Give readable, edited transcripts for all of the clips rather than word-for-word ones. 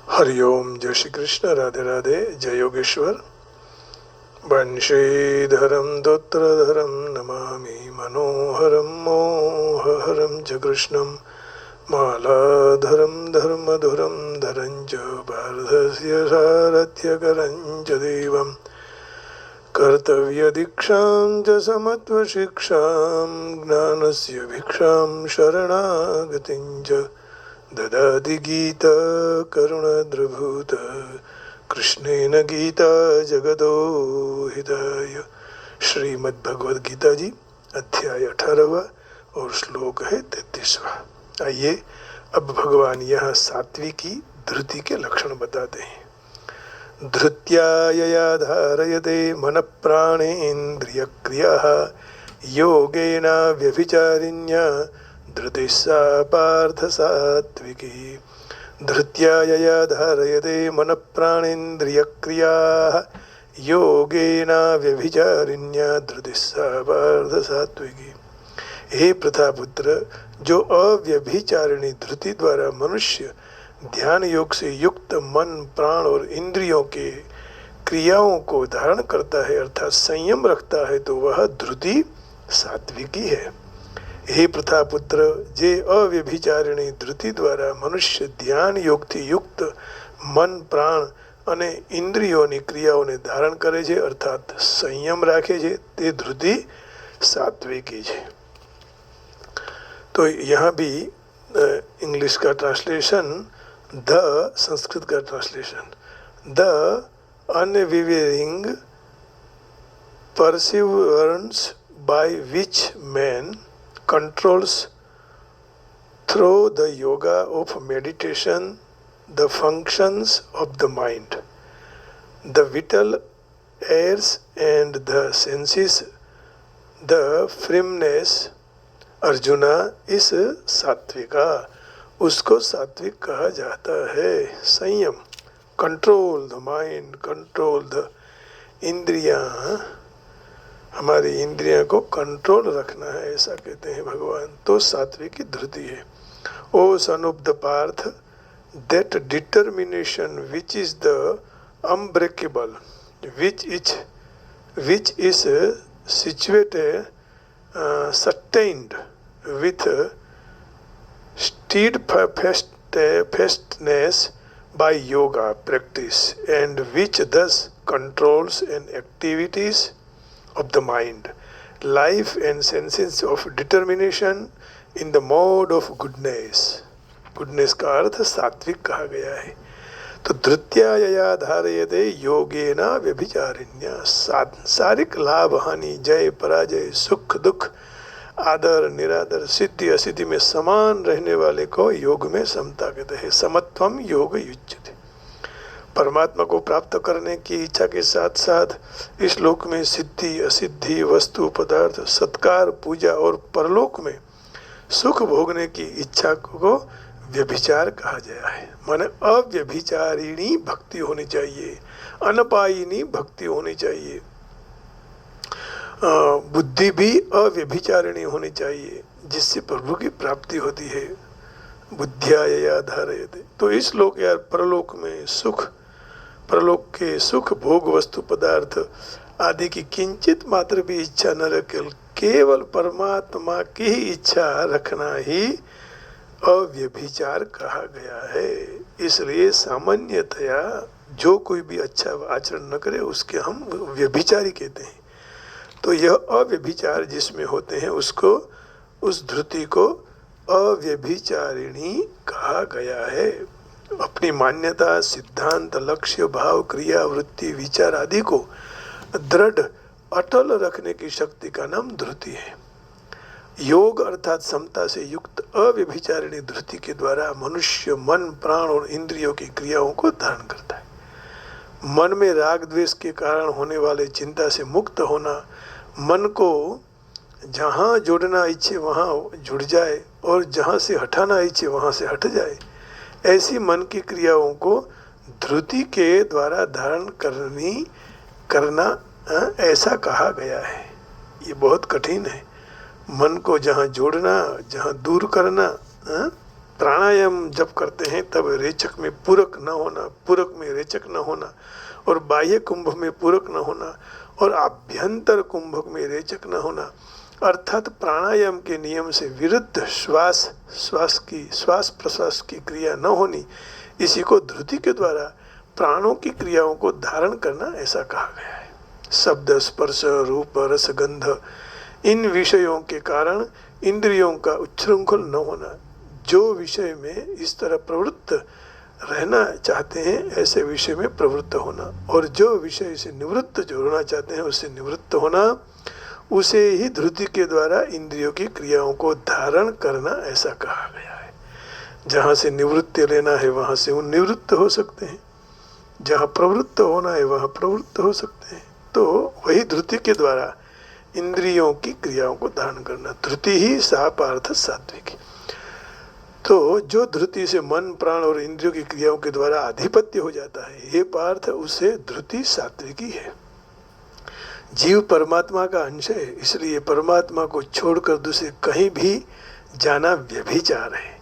हरिओम। जय श्री कृष्ण। राधे राधे। जय योगेश्वर। वंशीधरम दोत्रधरम नमामि मनोहरम मोहहरम च कृष्णं मालाधरम धर्मधुरम धरं च पार्थस्य सारथ्यकरं च देवं कर्तव्यदीक्षां च समत्वशिक्षां ज्ञानस्य भिक्षां शरणागतिं च ददाति गीता करुणद्रभूत कृष्णेन गीता जगतो हिताय। श्रीमद्भगवद गीता जी अध्याय 18 और श्लोक है 33। आइए अब भगवान यहाँ सात्विकी धृति के लक्षण बताते हैं। धृत्या यया धारयते मन प्राणेन्द्रियक्रियाः योगेन व्यभिचारिण्या धृतिः सा पार्थ सात्विकी। धृत्या यया धारयते मन प्राणेन्द्रियक्रियाः योगेन व्यभिचारिण्या धृतिः सा पार्थ सात्विकी। हे प्रथापुत्र, जो अव्यभिचारिणी धृति द्वारा मनुष्य ध्यान योग से युक्त मन प्राण और इंद्रियों के क्रियाओं को धारण करता है अर्थात संयम रखता है तो वह धृति सात्विकी है। हे प्रथापुत्र, जे अव्यभिचारिणी धृति द्वारा मनुष्य ध्यान योग થી યુક્ત મન પ્રાણ અને ઇન્દ્રિયોની ક્રિયાઓને ધારણ કરે છે અર્થાત સંયમ રાખે છે તે ધૃતિ સાત્વિકી છે। तो यहाँ भी इंग्लिश का ट्रांसलेशन द, संस्कृत का translation the unwavering perseverance by which man controls through the yoga of meditation the functions of the mind, the vital airs and the senses, the firmness। Arjuna, इस सात्विका उसको सात्विक कहा जाता है। संयम, control the mind, control the इंद्रियां, हमारी इंद्रियां को कंट्रोल रखना है ऐसा कहते हैं भगवान, तो सात्विकी धृति है। O son of the Partha, that determination which is the unbreakable, which is situated sustained with steadfastness by yoga practice and which thus controls and activities of the mind, life and senses of determination in the mode of goodness। goodness का अर्थ सात्विक कहा गया है। तो धृत्या यया धारयते योगेन व्यभिचारिण्या, सांसारिक लाभ हानि, जय पराजय, सुख दुख, आदर निरादर, सिद्धि असिद्धि में समान रहने वाले को योग में समता कहते हैं। समत्वम योग युज्यते। परमात्मा को प्राप्त करने की इच्छा के साथ साथ इस लोक में सिद्धि असिद्धि, वस्तु पदार्थ, सत्कार, पूजा और परलोक में सुख भोगने की इच्छा को व्यभिचार कहा गया है। माने अव्यभिचारिणी भक्ति होनी चाहिए, अनपायिनी भक्ति होनी चाहिए, बुद्धि भी अव्यभिचारिणी होनी चाहिए जिससे प्रभु की प्राप्ति होती है। बुद्धिया यया धारयते, तो इस लोक या परलोक में सुख, परलोक के सुख भोग वस्तु पदार्थ आदि की किंचित मात्र भी इच्छा न रखे केवल परमात्मा की ही इच्छा रखना ही अव्यभिचार कहा गया है। इसलिए सामान्यतया जो कोई भी अच्छा आचरण न करे उसके हम व्यभिचारी कहते हैं। तो यह अव्यभिचार जिसमें होते हैं उसको, उस धृति को अव्यभिचारिणी कहा गया है। अपनी मान्यता, सिद्धांत, लक्ष्य, भाव, क्रिया, वृत्ति, विचार आदि को दृढ़ अटल रखने की शक्ति का नाम धृति है। योग अर्थात समता से युक्त अव्यभिचारिणी धृति के द्वारा मनुष्य मन प्राण और इंद्रियों की क्रियाओं को धारण करता है। मन में राग द्वेष के कारण होने वाले चिंता से मुक्त होना, मन को जहाँ जोड़ना इच्छे वहाँ जुड़ जाए और जहाँ से हटाना इच्छे वहाँ से हट जाए, ऐसी मन की क्रियाओं को धृति के द्वारा धारण करना ऐसा कहा गया है। ये बहुत कठिन है। मन को जहाँ जोड़ना, जहाँ दूर करना, प्राणायाम जब करते हैं तब रेचक में पूरक न होना, पूरक में रेचक न होना, और बाह्य कुंभ में पूरक न होना, और आभ्यंतर कुंभ में रेचक न होना, अर्थात प्राणायाम के नियम से विरुद्ध श्वास प्रश्वास की क्रिया न होनी, इसी को धृति के द्वारा प्राणों की क्रियाओं को धारण करना ऐसा कहा गया है। शब्द, स्पर्श, रूप, रस, गंध, इन विषयों के कारण इंद्रियों का उच्छृंखल न होना, जो विषय में इस तरह प्रवृत्त रहना चाहते हैं ऐसे विषय में प्रवृत्त होना, और जो विषय से निवृत्त जो होना चाहते हैं उससे निवृत्त होना, उसे ही धृति के द्वारा इंद्रियों की क्रियाओं को धारण करना ऐसा कहा गया है। जहाँ से निवृत्ति लेना है वहाँ से वो निवृत्त हो सकते हैं, जहाँ प्रवृत्त होना है वहाँ प्रवृत्त हो सकते हैं। तो वही धृति के द्वारा इंद्रियों की क्रियाओं को धारण करना, धृति ही सा पार्थ सात्विकी। तो जो धृति से मन, प्राण और इंद्रियों की क्रियाओं के द्वारा आधिपत्य हो जाता है, हे पार्थ, उसे धृति सात्विकी है। जीव परमात्मा का अंश है, इसलिए परमात्मा को छोड़कर दूसरे कहीं भी जाना व्यभिचार है,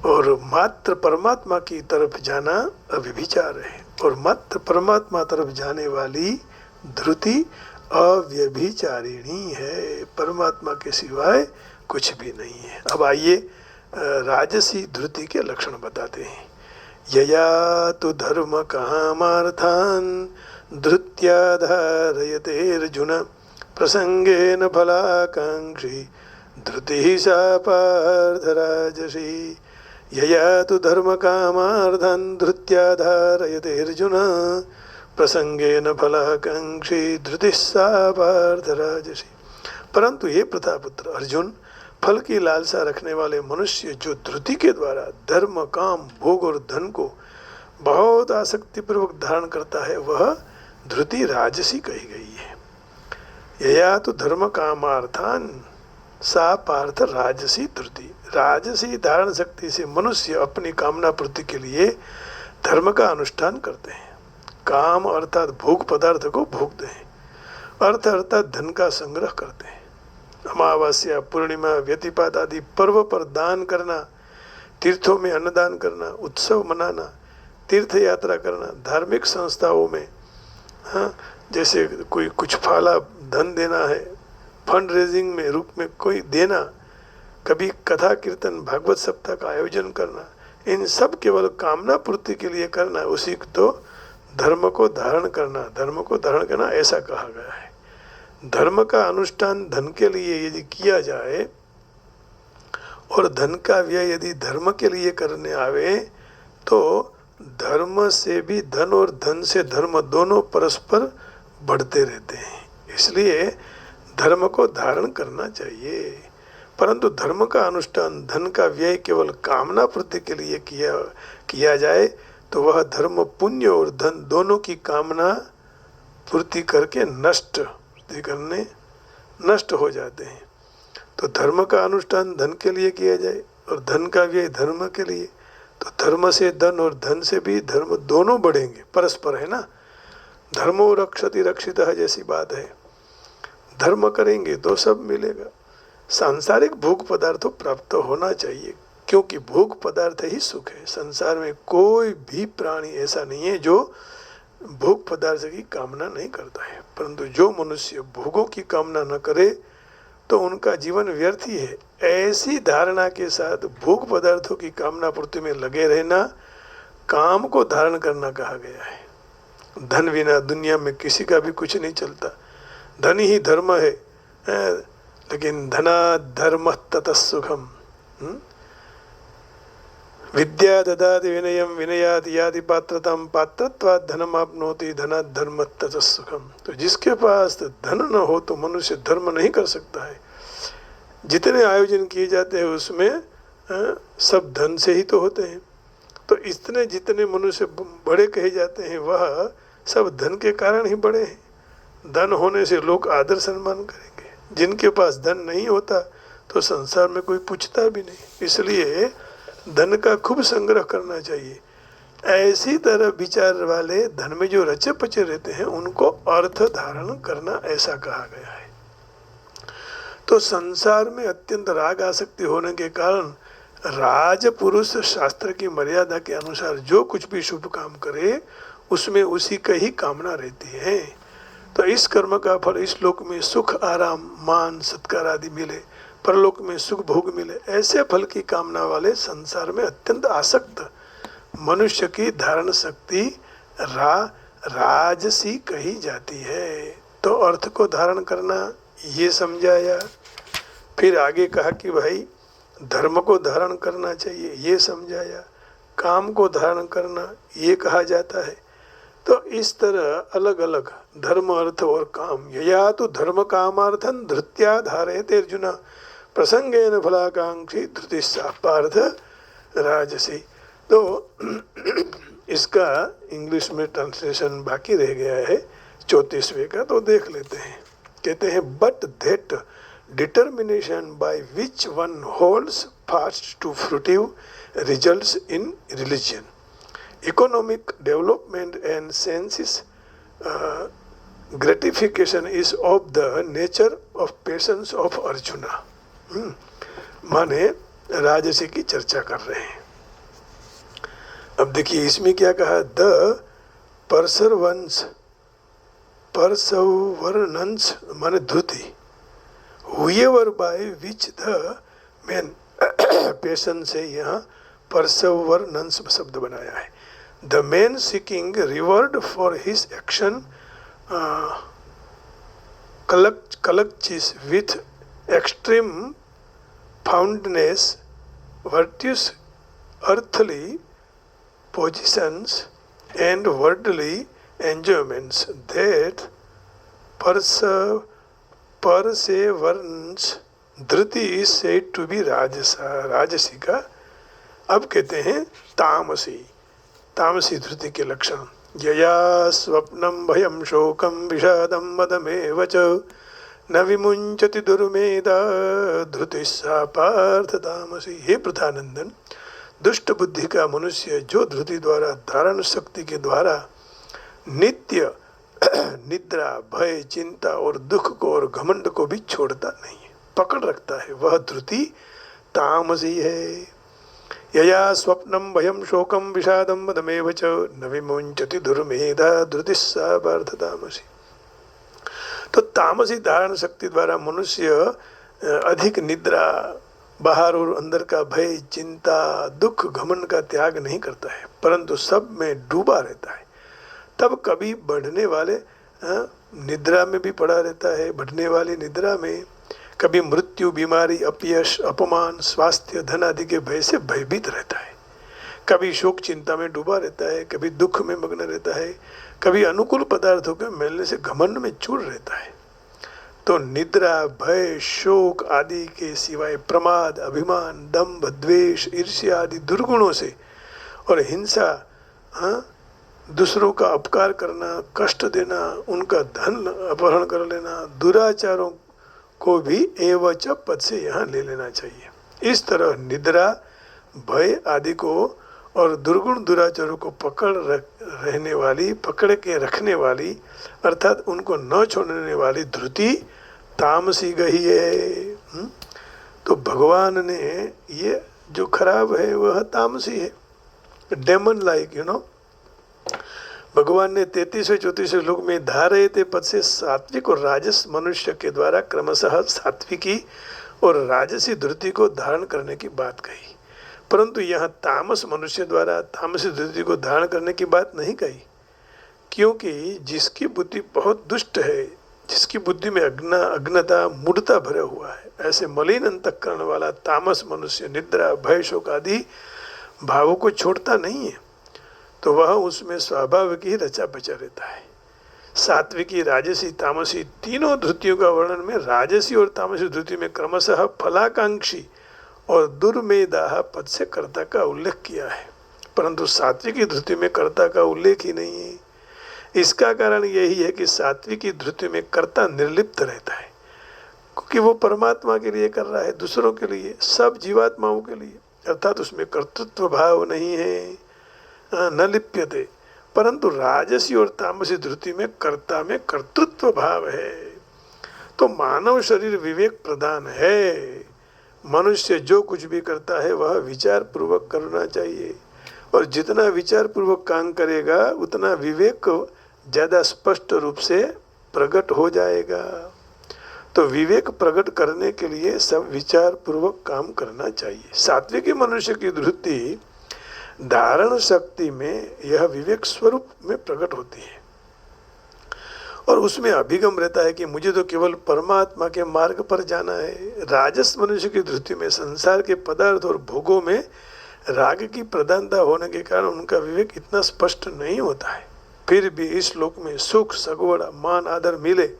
और मात्र परमात्मा की तरफ जाना अव्यभिचार है, और मात्र परमात्मा तरफ जाने वाली धृति अव्यभिचारिणी है, परमात्मा के सिवाय कुछ भी नहीं है। अब आइए राजसी धृति के लक्षण बताते हैं। यया तो धर्म कामार्थान धृत्या धारयते अर्जुन प्रसंगेन फलाकांक्षी धृति सा पार्थ राजसी। यया तो धर्म कामार्थान धृत्या धारयते अर्जुन प्रसंगेन फलाकांक्षी धृति सा पार्थ राजसी। परंतु ये प्रतापुत्र अर्जुन, फल की लालसा रखने वाले मनुष्य जो धृति के द्वारा धर्म, काम, भोग और धन को बहुत आसक्ति पूर्वक धारण करता है, वह धृति राजसी कही गई है। यया तो धर्म कामार्थान सा पार्थ राजसी धृति। राजसी धारण शक्ति से मनुष्य अपनी कामना पूर्ति के लिए धर्म का अनुष्ठान करते हैं। काम अर्थात भोग पदार्थ को भोगते हैं, अर्थ अर्थात धन का संग्रह करते हैं। अमावस्या, पूर्णिमा, व्यतिपात आदि पर्व पर दान करना, तीर्थों में अन्नदान करना, उत्सव मनाना, तीर्थ यात्रा करना, धार्मिक संस्थाओं में जैसे कोई कुछ फाला धन देना है, फंड रेजिंग में रूप में कोई देना, कभी कथा कीर्तन भागवत सप्ताह का आयोजन करना, इन सब केवल कामना पूर्ति के लिए करना, उसी तो धर्म को धारण करना, धर्म को धारण करना ऐसा कहा गया है। धर्म का अनुष्ठान धन के लिए यदि किया जाए और धन का व्यय यदि धर्म के लिए करने आवे तो धर्म से भी धन और धन से धर्म दोनों परस्पर बढ़ते रहते हैं। इसलिए धर्म को धारण करना चाहिए, परंतु धर्म का अनुष्ठान धन का व्यय केवल कामना पूर्ति के लिए किया जाए तो वह धर्म पुण्य और धन दोनों की कामना पूर्ति करके नष्ट हो जाते हैं। तो धर्म का अनुष्ठान धन के लिए किया जाए और धन का व्यय धर्म के लिए, तो धर्म से धन और धन से भी धर्म दोनों बढ़ेंगे, परस्पर है ना। धर्मो रक्षति रक्षितः जैसी बात है, धर्म करेंगे तो सब मिलेगा। सांसारिक भोग पदार्थों प्राप्त होना चाहिए, क्योंकि भोग पदार्थ ही सुख है। संसार में कोई भी प्राणी ऐसा नहीं है जो भोग पदार्थ की कामना नहीं करता है, परंतु जो मनुष्य भोगों की कामना न करे तो उनका जीवन व्यर्थ ही है। ऐसी धारणा के साथ भोग पदार्थों की कामना पूर्ति में लगे रहना काम को धारण करना कहा गया है। धन बिना दुनिया में किसी का भी कुछ नहीं चलता, धन ही धर्म है, लेकिन धना धर्म ततः सुखम। विद्या ददाति विनयम विनयात यादि पात्रताम पात्रत्वात् धनम आपनोति धनात् धर्म ततः सुखम। तो जिसके पास धन न हो तो मनुष्य धर्म नहीं कर सकता है। जितने आयोजन किए जाते हैं उसमें सब धन से ही तो होते हैं। तो इतने जितने मनुष्य बड़े कहे जाते हैं वह सब धन के कारण ही बड़े हैं। धन होने से लोग आदर सम्मान करेंगे, जिनके पास धन नहीं होता तो संसार में कोई पूछता भी नहीं। इसलिए धन का खूब संग्रह करना चाहिए। ऐसी तरह विचार वाले धन में जो रचे पचे रहते हैं उनको अर्थ धारण करना ऐसा कहा गया है। तो संसार में अत्यंत राग आसक्ति होने के कारण राजपुरुष शास्त्र की मर्यादा के अनुसार जो कुछ भी शुभ काम करे उसमें उसी का ही कामना रहती है। तो इस कर्म का फल इस लोक में सुख, आराम, मान, सत्कार आदि मिले, परलोक में सुख भोग मिले, ऐसे फल की कामना वाले संसार में अत्यंत आसक्त मनुष्य की धारण शक्ति राजसी कही जाती है। तो अर्थ को धारण करना ये समझाया। फिर आगे कहा कि भाई धर्म को धारण करना चाहिए, ये समझाया। काम को धारण करना ये कहा जाता है। तो इस तरह अलग अलग धर्म, अर्थ और काम, यया तो धर्म कामार्थन धृत्या धारयते अर्जुन प्रसंगेन फलाकांक्षी धृतिस्सा पार्थ राजसी। तो इसका इंग्लिश में ट्रांसलेशन बाकी रह गया है 34वें का, तो देख लेते हैं। कहते हैं but that determination by which one holds fast to fruitive results in religion, economic development and senses gratification is of the nature of patience of Arjuna। माने राजसी की चर्चा कर रहे हैं। अब देखिए इसमें क्या कहा, द परसवर्नेंस माने धृति, whoever by which the man patience है, यहाँ perseverance शब्द बनाया है। The man seeking reward for his action collects with extreme fondness virtuous earthly positions and worldly enjoyments, that perseverance धृति इज सेड टू बी राजसी का। अब कहते हैं तामसी धृति के लक्षण। यया स्वप्नम भयम शोकम विषादम मदमेव च न विमुंचति दुर्मेधा धृतिस्सा पार्थ तामसी। हे प्रधानंदन, दुष्ट बुद्धि का मनुष्य जो धृति द्वारा, धारण शक्ति के द्वारा नित्य निद्रा, भय, चिंता और दुख को और घमंड को भी छोड़ता नहीं है, पकड़ रखता है, वह धृति तामसी है। यया स्वप्नम भयम शोकम विषादम मदमेव च न विमुंचति दुर्मेधा धृतिस्सा पार्थ तामसी। तो तामसी धारण शक्ति द्वारा मनुष्य अधिक निद्रा, बाहर और अंदर का भय, चिंता, दुख, घमंड का त्याग नहीं करता है, परंतु सब में डूबा रहता है। तब कभी बढ़ने वाले निद्रा में भी पड़ा रहता है, बढ़ने वाली निद्रा में, कभी मृत्यु, बीमारी, अपयश, अपमान, स्वास्थ्य, धन आदि के भय से भयभीत रहता है, कभी शोक चिंता में डूबा रहता है, कभी दुख में मग्न रहता है, कभी अनुकूल पदार्थों के मिलने से घमंड में चूर रहता है। तो निद्रा, भय, शोक आदि के सिवाय प्रमाद, अभिमान, दंभ, द्वेष, ईर्ष्या आदि दुर्गुणों से और हिंसा, दूसरों का अपकार करना, कष्ट देना, उनका धन अपहरण कर लेना, दुराचारों को भी एवच पद से यहाँ ले लेना चाहिए। इस तरह निद्रा, भय आदि को और दुर्गुण दुराचारों को पकड़ के रखने वाली अर्थात उनको न छोड़ने वाली धृति तामसी गही है। तो भगवान ने ये जो खराब है वह तामसी है, डेमन लाइक भगवान ने 33वें 34वें श्लोक में धारयते पद से सात्विक और राजस मनुष्य के द्वारा क्रमशः सात्विकी और राजसी धृति को धारण करने की बात कही, परंतु यहाँ तामस मनुष्य द्वारा तामसी धृति को धारण करने की बात नहीं कही, क्योंकि जिसकी बुद्धि बहुत दुष्ट है, जिसकी बुद्धि में अज्ञता, मूढ़ता भरा हुआ है, ऐसे मलिन अंतःकरण वाला तामस मनुष्य निद्रा, भय, शोक आदि भावों को छोड़ता नहीं है, तो वह उसमें स्वाभाविक ही रचा बचा रहता है। सात्विकी, राजसी, तामसी तीनों धृतियों का वर्णन में राजसी और तामसी धृति में क्रमशः फलाकांक्षी और दुर्मेधा पद से कर्ता का उल्लेख किया है, परंतु सात्विकी धृति में कर्ता का उल्लेख ही नहीं है। इसका कारण यही है कि सात्विकी धृति में कर्ता निर्लिप्त रहता है, क्योंकि वो परमात्मा के लिए कर रहा है, दूसरों के लिए, सब जीवात्माओं के लिए, अर्थात उसमें कर्तृत्व भाव नहीं है, न लिप्यते। परंतु राजसी और तामसी धृति में कर्ता में कर्तृत्व भाव है। तो मानव शरीर विवेक प्रधान है, मनुष्य जो कुछ भी करता है वह विचार पूर्वक करना चाहिए, और जितना विचार पूर्वक काम करेगा उतना विवेक ज़्यादा स्पष्ट रूप से प्रकट हो जाएगा। तो विवेक प्रकट करने के लिए सब विचार पूर्वक काम करना चाहिए। सात्विकी मनुष्य की वृत्ति धारण शक्ति में यह विवेक स्वरूप में प्रकट होती है, और उसमें अभिगम रहता है कि मुझे तो केवल परमात्मा के मार्ग पर जाना है। राजस मनुष्य की वृत्ति में संसार के पदार्थ और भोगों में राग की प्रधानता होने के कारण उनका विवेक इतना स्पष्ट नहीं होता है। फिर भी इस लोक में सुख सगवड़ मान आदर मिले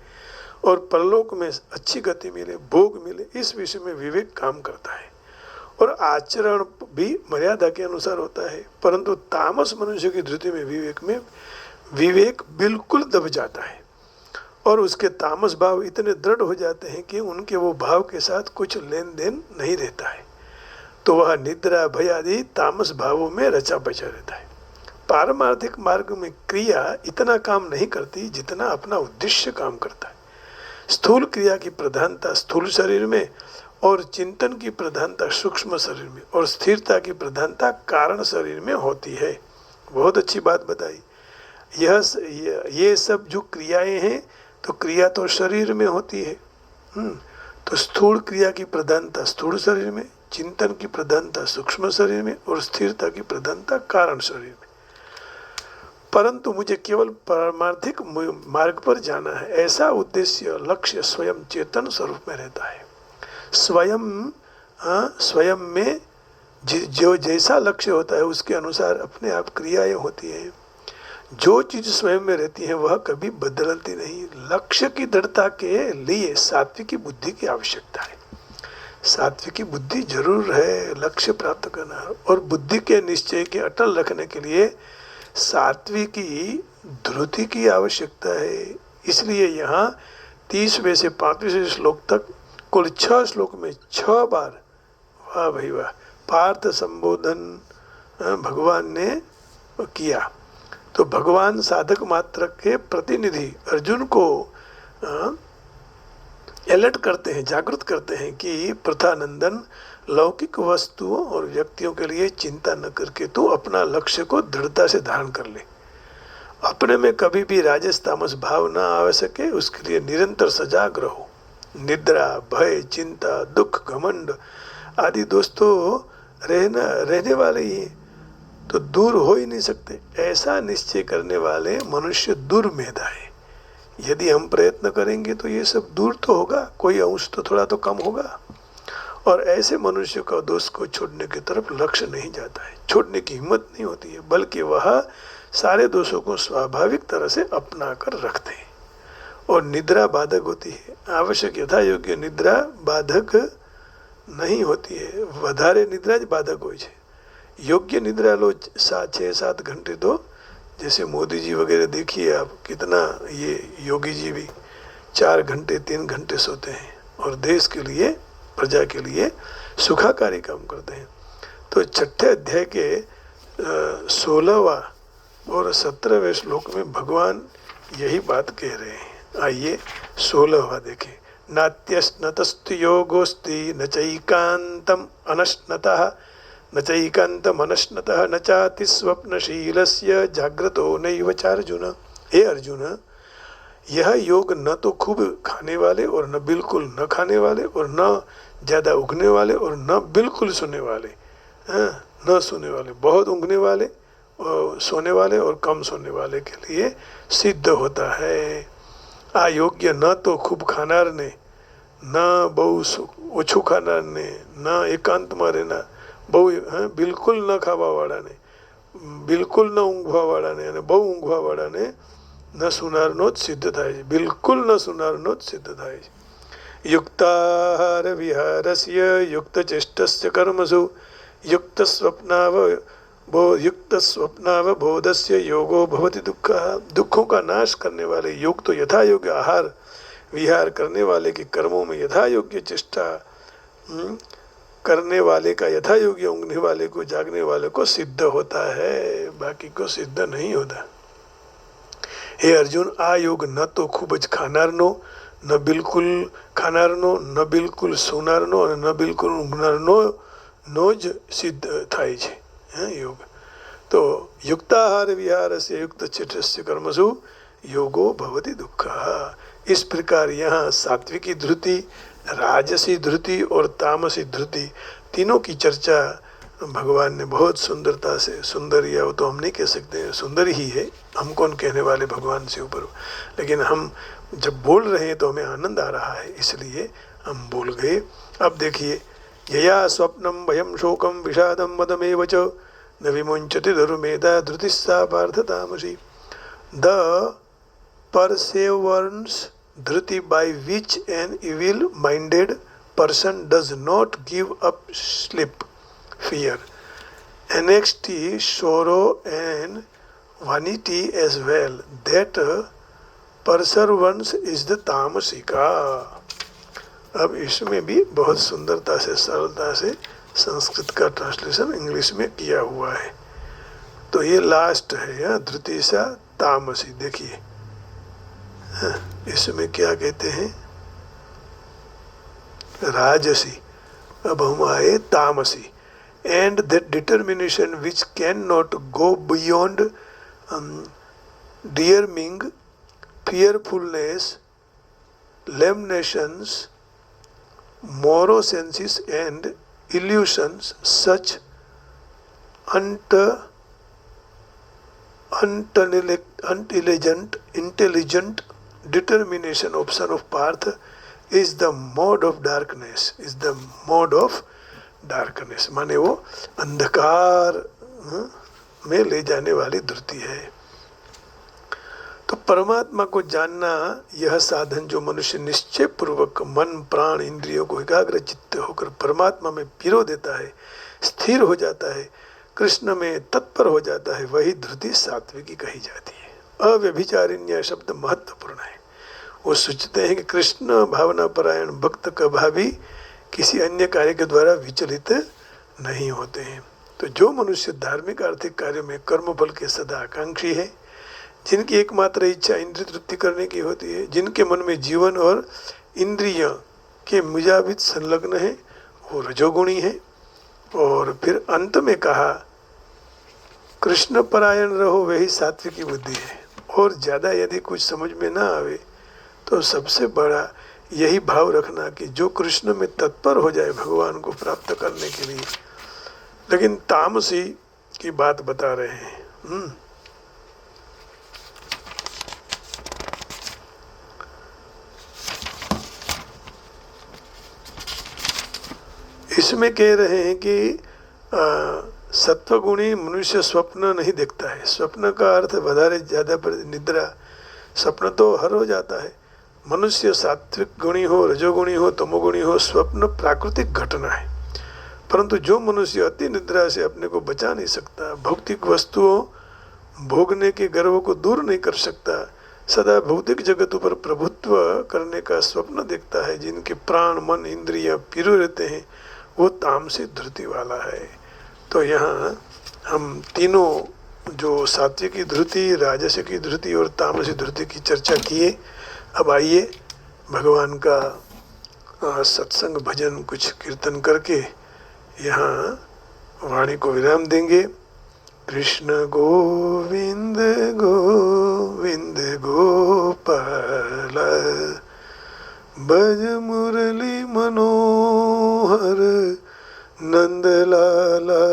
और परलोक में अच्छी गति मिले, भोग मिले, इस विषय में विवेक काम करता है, और आचरण भी मर्यादा के अनुसार होता है। परंतु तामस मनुष्य की धृति में विवेक बिल्कुल दब जाता है, और उसके तामस भाव इतने दृढ़ हो जाते हैं कि उनके वो भाव के साथ कुछ लेन देन नहीं रहता है। तो वह निद्रा भय आदि तामस भावों में रचा बचा रहता है। पारमार्थिक मार्ग में क्रिया इतना काम नहीं करती जितना अपना उद्देश्य काम करता है। स्थूल क्रिया की प्रधानता स्थूल शरीर में, और चिंतन की प्रधानता सूक्ष्म शरीर में, और स्थिरता की प्रधानता कारण शरीर में होती है। बहुत अच्छी बात बताई। ये सब जो क्रियाएं हैं, तो क्रिया तो शरीर में होती है। तो स्थूल क्रिया की प्रधानता स्थूल शरीर में, चिंतन की प्रधानता सूक्ष्म शरीर में, और स्थिरता की प्रधानता कारण शरीर में। परंतु मुझे केवल पारमार्थिक मार्ग पर जाना है, ऐसा उद्देश्य लक्ष्य स्वयं चेतन स्वरूप में रहता है। स्वयं में जो जैसा लक्ष्य होता है उसके अनुसार अपने आप क्रियाएं होती हैं। जो चीज स्वयं में रहती है वह कभी बदलती नहीं। लक्ष्य की दृढ़ता के लिए सात्विकी बुद्धि की आवश्यकता है। सात्विकी बुद्धि जरूर है लक्ष्य प्राप्त करना, और बुद्धि के निश्चय के अटल रखने के लिए सात्विकी धृति की आवश्यकता है। इसलिए यहाँ 30वें से 35वें श्लोक तक कुल 6 श्लोक में 6 बार वाह भाई वाह पार्थ संबोधन भगवान ने किया। तो भगवान साधक मात्र के प्रतिनिधि अर्जुन को अलर्ट करते हैं, जागृत करते हैं कि प्रथानंदन, लौकिक वस्तुओं और व्यक्तियों के लिए चिंता न करके तू अपना लक्ष्य को दृढ़ता से धारण कर ले। अपने में कभी भी राजस तामस भाव न आ सके, उसके लिए निरंतर सजाग रहो। निद्रा भय चिंता दुख घमंड आदि दोस्तों रहने वाले ही तो दूर हो ही नहीं सकते। ऐसा निश्चय करने वाले मनुष्य दुर्मेधा है। यदि हम प्रयत्न करेंगे तो ये सब दूर तो होगा, कोई अंश तो थोड़ा तो कम होगा। और ऐसे मनुष्य का दोष को छोड़ने की तरफ लक्ष्य नहीं जाता है, छोड़ने की हिम्मत नहीं होती है, बल्कि वह सारे दोषों को स्वाभाविक तरह से अपना कर रखते हैं। और निद्रा बाधक होती है, आवश्यक यथा योग्य निद्रा बाधक नहीं होती है, વધારે निद्रा ज बाधक હોય છે। योग्य निद्रा लो 6-7 घंटे, तो जैसे मोदी जी वगैरह देखिए आप, कितना ये योगी जी भी 4 घंटे 3 घंटे सोते हैं और देश के लिए प्रजा के लिए सुखाकारी काम करते हैं। तो 6ठे अध्याय के 16वां और 17वें श्लोक में भगवान यही बात कह रहे हैं। आइए 16वां देखें। नात्यस्नतस्तु योगोस्ति न चैकान्तम अनश्नतः न चैकान्तम अनश्नतः न चाति स्वप्नशीलस्य जाग्रतो नैव च अर्जुन। हे अर्जुन, यह योग न तो खूब खाने वाले और न बिल्कुल न खाने वाले और न ज़्यादा उगने वाले और न बिल्कुल सोने वाले, न सोने वाले, बहुत उगने वाले और सोने वाले और कम सोने वाले के लिए सिद्ध होता है। आ योग्य न तो खूब खानारने, न बहु ओछું ખાનારને, ન એકાંતમાં રહેના, બહુ બિલકુલ ન ખાવાવાળાને, બિલકુલ ન ઊંઘવાવાળાને અને બહુ ઊંઘવાવાળાને ન સુનારનો જ સિદ્ધ થાય છે, બિલકુલ ન સુનારનો જ સિદ્ધ થાય છે। યુક્તાહાર વિહારસ્ય યુક્તચેષ્ટસ્ય કર્મસુ युक्त स्वप्नावबोधस्य योगो भवति दुःखः। दुखों का नाश करने वाले योग तो यथा योग्य आहार विहार करने वाले के कर्मों में यथा योग्य चेष्टा करने वाले का यथा योग्य ऊँघने वाले को जागने वाले को सिद्ध होता है, बाकी को सिद्ध नहीं होता। हे अर्जुन, आ योग न तो खूब ज खानारनो, ન બિલકુલ ખાનારનો, ન બિલકુલ સોનારનો અને ન બિલકુલ ઊંઘનારનો નો જ સિદ્ધ થાય છે યોગ. તો युक्ताहार विहार से युक्त चित्तस्य कर्मसु योगो भवति दुःखः. इस प्रकार यहाँ सात्विकी धृति, राजसी धृति और तामसी धृति तीनों की चर्चा भगवान ने बहुत सुंदरता से, सुंदर या तो हम नहीं कह सकते, सुंदर ही है, हम कौन कहने वाले भगवान से ऊपर, लेकिन हम जब बोल रहे हैं तो हमें आनंद आ रहा है इसलिए हम बोल गए. अब देखिए, यया स्वप्नम भयम शोकम विषादम मदमेव च न विमुंचति धर्मेदा धृतिस्सा पार्थ तामसी. The perseverance Dhriti by which an evil minded person does not give up sleep, fear, anxiety, sorrow and vanity as well, that perseverance is the तामसिका. अब इसमें भी बहुत सुंदरता से, सरलता से संस्कृत का ट्रांसलेशन इंग्लिश में किया हुआ है. तो ये लास्ट है यहाँ धृति सा तामसी. देखिए इसमें क्या कहते हैं, राजसी. अब हम आए तामसी. And that determination which can not go beyond dreaming, fearfulness, lamenations, morosenses and illusions, such intelligent determination of son of Parth is the mode of darkness, is the mode of darkness. माने वो अंधकार में ले जाने वाली धृति है. तो परमात्मा को जानना यह साधन जो मनुष्य निश्चय पूर्वक मन प्राण इंद्रियों को एकाग्र चित्त होकर परमात्मा में पिरो देता है, स्थिर हो जाता है, कृष्ण में तत्पर हो जाता है, वही धृति सात्विकी कही जाती है. अव्यभिचारिण्य शब्द महत्वपूर्ण है. वो सोचते हैं कि कृष्ण भावना परायण भक्त कभी किसी अन्य कार्य के द्वारा विचलित नहीं होते हैं. तो जो मनुष्य धार्मिक आर्थिक कार्यों में कर्मफल के सदा आकांक्षी है, जिनकी एकमात्र इच्छा इंद्रिय तृप्ति करने की होती है, जिनके मन में जीवन और इंद्रिय के मुजाबित संलग्न है, वो रजोगुणी है. और फिर अंत में कहा कृष्ण परायण रहो वही सात्विकी बुद्धि है. और ज़्यादा यदि कुछ समझ में ना आवे तो सबसे बड़ा यही भाव रखना कि जो कृष्ण में तत्पर हो जाए भगवान को प्राप्त करने के लिए. लेकिन तामसी की बात बता रहे हैं. इसमें कह रहे हैं कि सत्वगुणी मनुष्य स्वप्न नहीं देखता है. स्वप्न का अर्थ વધારે ज़्यादा निद्रा, स्वप्न तो हर हो जाता है. मनुष्य सात्विक गुणी हो, रजोगुणी हो, तमोगुणी हो, स्वप्न प्राकृतिक घटना है. परंतु जो मनुष्य अति निद्रा से अपने को बचा नहीं सकता, भौतिक वस्तुओं भोगने के गर्व को दूर नहीं कर सकता, सदा भौतिक जगत पर प्रभुत्व करने का स्वप्न देखता है, जिनके प्राण मन इंद्रियां पिरो रहते हैं, वो तामसी धृति वाला है. तो यहाँ हम तीनों जो सात्विकी धृति, राजसिकी धृति और तामसी धृति की चर्चा किए. अब आइए भगवान का सत्संग भजन कुछ कीर्तन करके यहाँ वाणी को विराम देंगे. कृष्ण गोविंद गोविंद गोपाल भज मुरली मनोहर नंदलाला.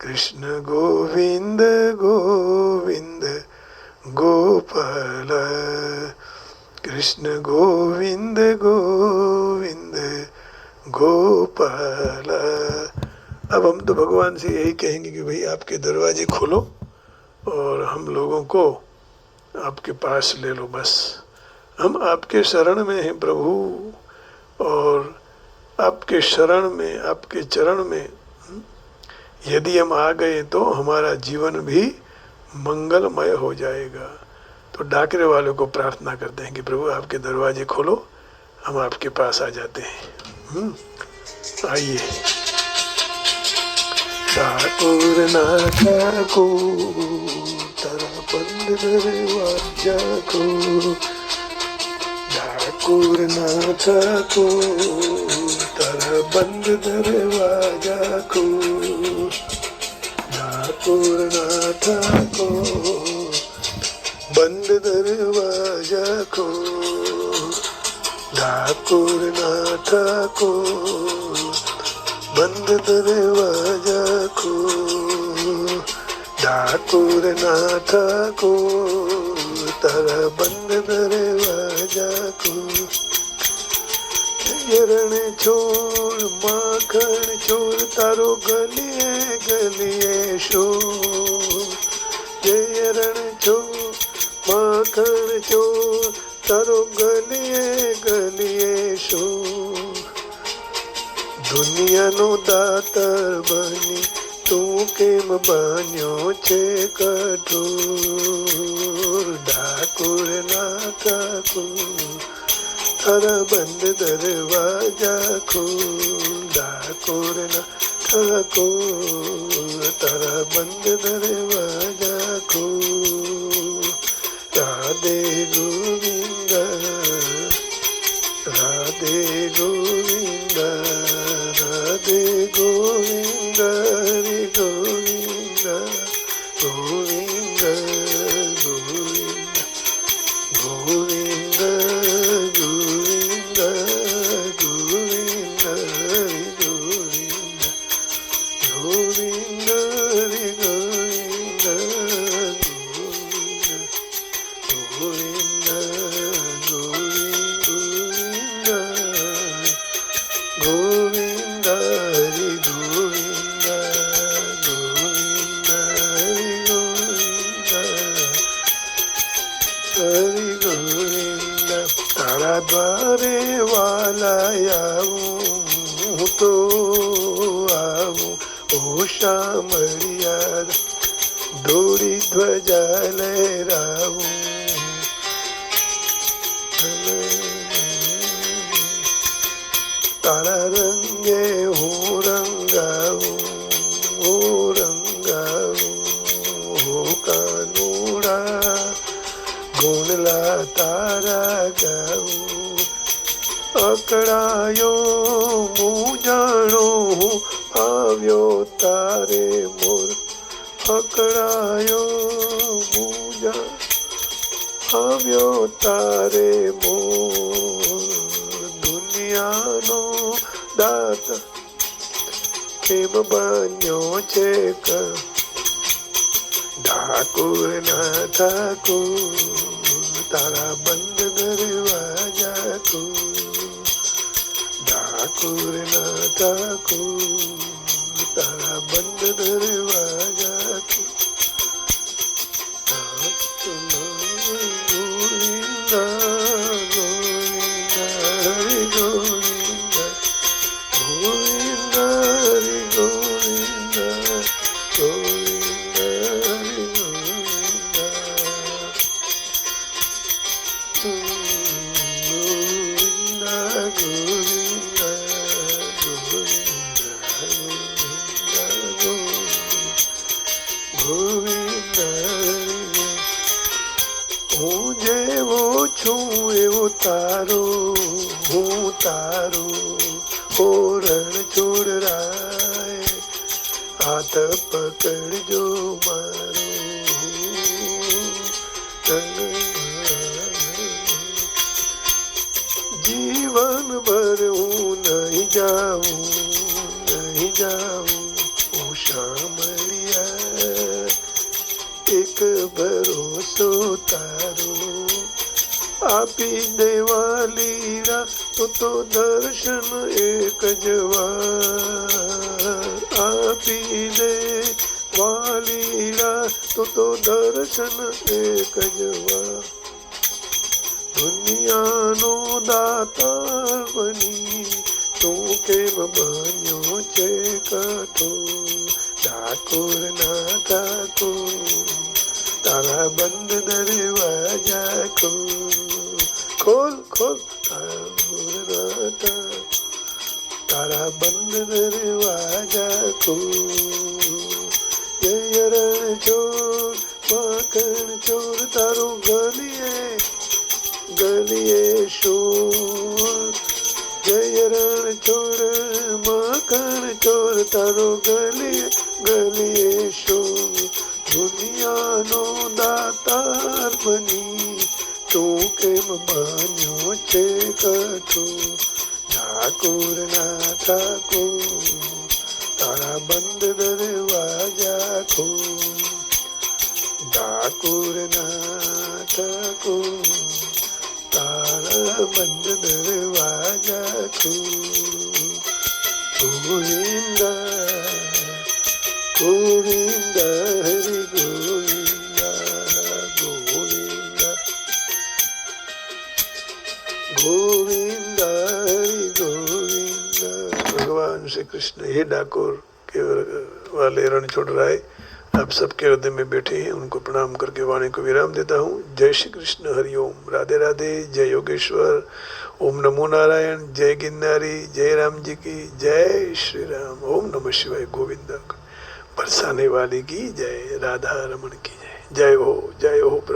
कृष्ण गोविंद गोविंद गोपाल, कृष्ण गोविंद गोविंद गोपाल. अब हम तो भगवान से यही कहेंगे कि भाई आपके दरवाजे खोलो और हम लोगों को आपके पास ले लो. बस हम आपके शरण में हैं प्रभु, और आपके शरण में, आपके चरण में यदि हम आ गए तो हमारा जीवन भी मंगलमय हो जाएगा. तो डाकरे वालों को प्रार्थना करते हैं कि प्रभु आपके दरवाजे खोलो, हम आपके पास आ जाते हैं. आइए. ठाकुर ना ठाकुर तारा बंद दरवाजा को, ઠાકુર ના ઠાકુર તારા બંધ દરવાજા ખોલ. ઠાકુર ના ઠાકુર બંધ દરવાજા ખોલ. ઠાકુર ના ઠાકુર બંધ દરવાજા ખોલ. ઠાકુર ના ઠાકુર તારા બંધ દરવાજા ખોલ. રણ છોડ માખણ ચોર તારો ગલીએ ગલીએ શોર. જય રણ છોડ માખણ ચોર તારો ગલીએ ગલીએ શોર. દુનિયાનો દાતર બની તું કેમ બન્યો છે કઠોર. ઠાકુર ના ઠાકુર તારા બંધ દરવાજા ખોલ. ઠાકુર ના ઠાકુર તારા બંધ દરવાજા ખોલ. રાધે ગોવિંદ રાધે ગોવિંદ રાધે ગોવિંદ હરે ગોવિંદ ગોવિંદ ગોવિંદ ગોવિંદ ગોવિંદ હરે ગોવિંદ ગોવિંદ હરે ગોવિંદ ગોવિંદ ગોવિંદ હરે ગોવિંદ ગોવિંદ હરે ગોવિંદ હરે ગોવિંદ. તારા દ્વારે વાલા આવું તો આવું ઓ શામળિયા દોરી ધ્વજા લહેરાવું. તારા રંગે હું રંગાવું હો કાનુડા ગુણલા તારા ગાવું. અકળાયો હું જાણો આવ્યો તારે મોર. અકળાયો હું આવ્યો તારે મોર. દુનિયાનો દાત કેમ બન્યો છે ઠાકુર ના ઠાકુર તારા બંધ દરવાજા ખોલ. ઠાકુર ના ઠાકુર તારા બંધ દરવાજા ખોલ. ગોવિંદ ગોવિંદ હરે ગોવિંદ ગોવિંદ હરે ગોવિંદ ગોવિંદ હરે ગોવિંદ ગોવિંદ ગોવિંદ ગોવિંદ હું જેવો છું એવો તારો હું તારો ઓ રણ છોડ રાય હાથ પકડજો મારો. જીવન ભર હું નહીં જાઉં ઓ શામળિયા એક ભરોસો તારો. આપી દેવા લીલા તો દર્શન એક જ વાર. આપી દે વાલીલા તો દર્શન એક જ વાર. દુનિયાનો દાતાર બની તું કેમ બન્યો છે કઠોર. ઠાકુર ના ઠાકુર તારા બંધ દરવાજા ખોલ. ખોલ ખોલ ઠાકુર ના ઠાકુર તારા બંધ દરવાજા ખોલ. જય રણ ચોર માખણ ચોર તારું ગલીએ ગલીએ શોર. જય રણ ચોર માખણ ચોર તારો ગલીએ ગલીએ શોર. દુનિયાનો દાતાર બની તું કેમ માન્યો છે કઠોર. ઠાકોર ના ઠાકોર તારા બંધ દરવાજા ખોલ. ઠાકોર ના ઠાકોર તારા બંધ દરવાજા ખોલ. ગોવિંદા ગોવિંદા હરિ ગોવિંદા ગોવિંદા ગોવિંદા હરિ ગોવિંદા. ભગવાન श्री कृष्ण हे डाकोर के वाले रणछोड़ राय, आप सबके हृदय में बैठे हैं, उनको प्रणाम करके वाणी को विराम देता हूँ. जय श्री कृष्ण, हरिओम, राधे राधे, जय योगेश्वर, ओम नमो नारायण, जय गिरनारी, जय राम जी की जय, श्री राम, ओम नमः शिवाय, गोविंदा, बरसाने वाली की जय, राधा रमन की जय. जय हो प्रभु.